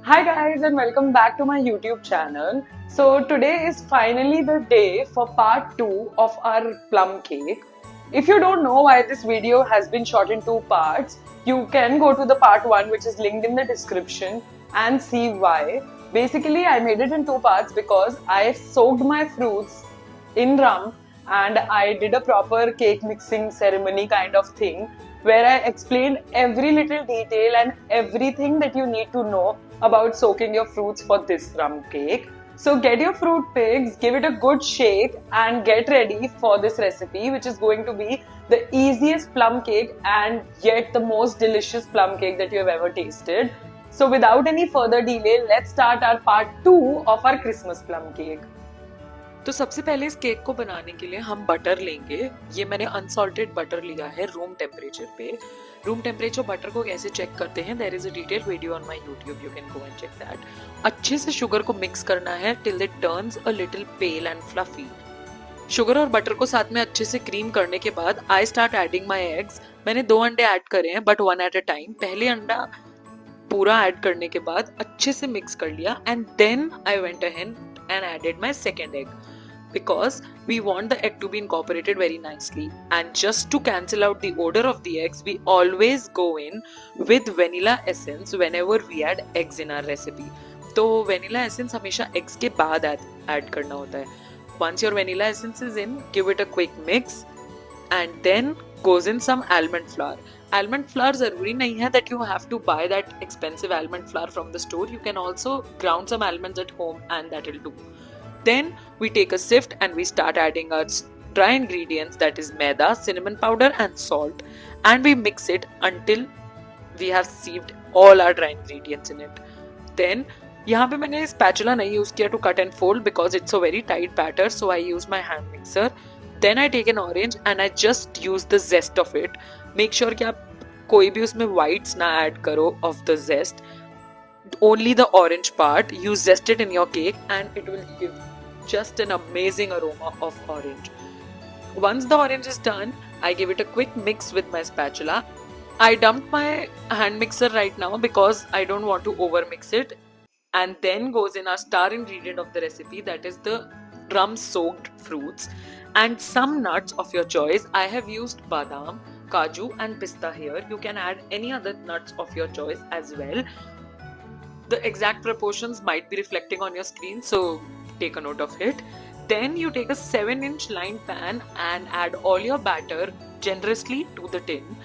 Hi guys and welcome back to my YouTube channel. So today is finally the day for part 2 of our plum cake. If you don't know why this video has been shot in 2 parts, you can go to the part 1 which is linked in the description and see why. Basically I made it in 2 parts because I soaked my fruits in rum and I did a proper cake mixing ceremony kind of thing where I explained every little detail and everything that you need to know about soaking your fruits for this rum cake. So get your fruit pigs, give it a good shake and get ready for this recipe, which is going to be the easiest plum cake and yet the most delicious plum cake that you have ever tasted. So without any further delay, let's start our part 2 of our Christmas plum cake. तो सबसे पहले इस cake को बनाने के लिए हम butter लेंगे। ये मैंने अनसॉल्टेड बटर लिया है रूम टेम्परेचर पे। रूम टेम्परेचर बटर को कैसे चेक करते हैं, there is a detail video on my YouTube, you can go and check that. अच्छे से शुगर को मिक्स करना है till it turns a little pale and fluffy. Sugar और बटर को साथ में अच्छे से क्रीम करने के बाद I start adding my eggs. मैंने 2 अंडे ऐड करे हैं बट 1 एट अ टाइम। पहले अंडा पूरा ऐड करने के बाद अच्छे से मिक्स कर लिया and then I went ahead and added my second egg because we want the egg to be incorporated very nicely. And just to cancel out the odor of the eggs, we always go in with vanilla essence whenever we add eggs in our recipe. तो vanilla essence हमेशा eggs के बाद add करना होता है. Once your vanilla essence is in, give it a quick mix and then goes in some almond flour. Almond flour जरूरी नहीं है that you have to buy that expensive almond flour from the store. You can also ground some almonds at home and that will do. Then we take a sift and we start adding our dry ingredients, that is maida, cinnamon powder and salt, and we mix it until we have sieved all our dry ingredients in it. Then यहाँ पे मैंने spatula नहीं use किया to cut and fold because it's a very tight batter, so I use my hand mixer. Then I take an orange and I just use the zest of it. Make sure कि आप कोई भी उसमें whites ना add करो of the zest. Only the orange part. You zest it in your cake and it will give just an amazing aroma of orange. Once the orange is done, I give it a quick mix with my spatula. I dumped my hand mixer right now because I don't want to over mix it. And then goes in our star ingredient of the recipe, that is the rum soaked fruits and some nuts of your choice. I have used badam, kaju and pista here. You can add any other nuts of your choice as well. The exact proportions might be reflecting on your screen, so take a note of it. Then you take a 7-inch lined pan and add all your batter generously to the tin.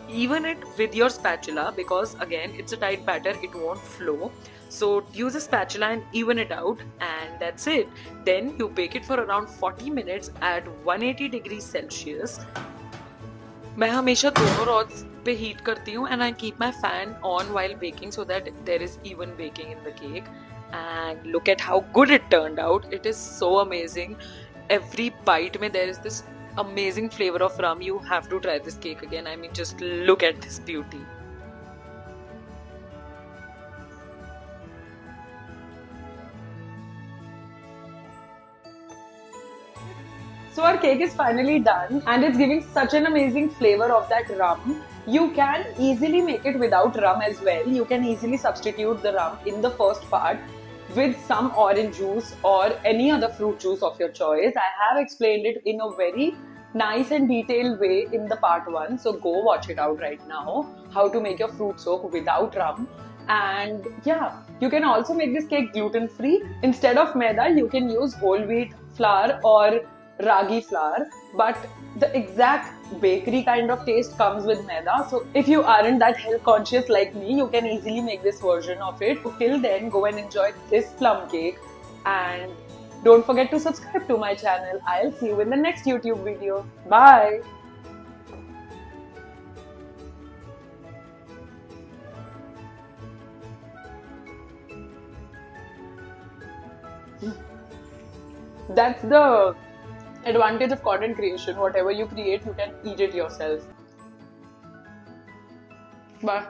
Even it with your spatula because again it's a tight batter, it won't flow. So use a spatula and even it out and that's it. Then you bake it for around 40 minutes at 180 degrees Celsius. मैं हमेशा दोनों rods पे heat करती हूँ and I keep my fan on while baking so that there is even baking in the cake. And look at how good it turned out. It is so amazing. Every bite में there is this amazing flavor of rum. You have to try this cake again. I mean, just look at this beauty. So our cake is finally done and it's giving such an amazing flavor of that rum. You can easily make it without rum as well. You can easily substitute the rum in the first part with some orange juice or any other fruit juice of your choice. I have explained it in a very nice and detailed way in the part 1. So go watch it out right now, how to make your fruit soak without rum. And yeah, you can also make this cake gluten free. Instead of maida, you can use whole wheat flour or ragi flour, but the exact bakery kind of taste comes with maida. So if you aren't that health conscious like me, you can easily make this version of it. Till then, go and enjoy this plum cake and don't forget to subscribe to my channel. I'll see you in the next YouTube video. Bye! That's the advantage of content creation. Whatever you create, you can eat it yourself. Bye.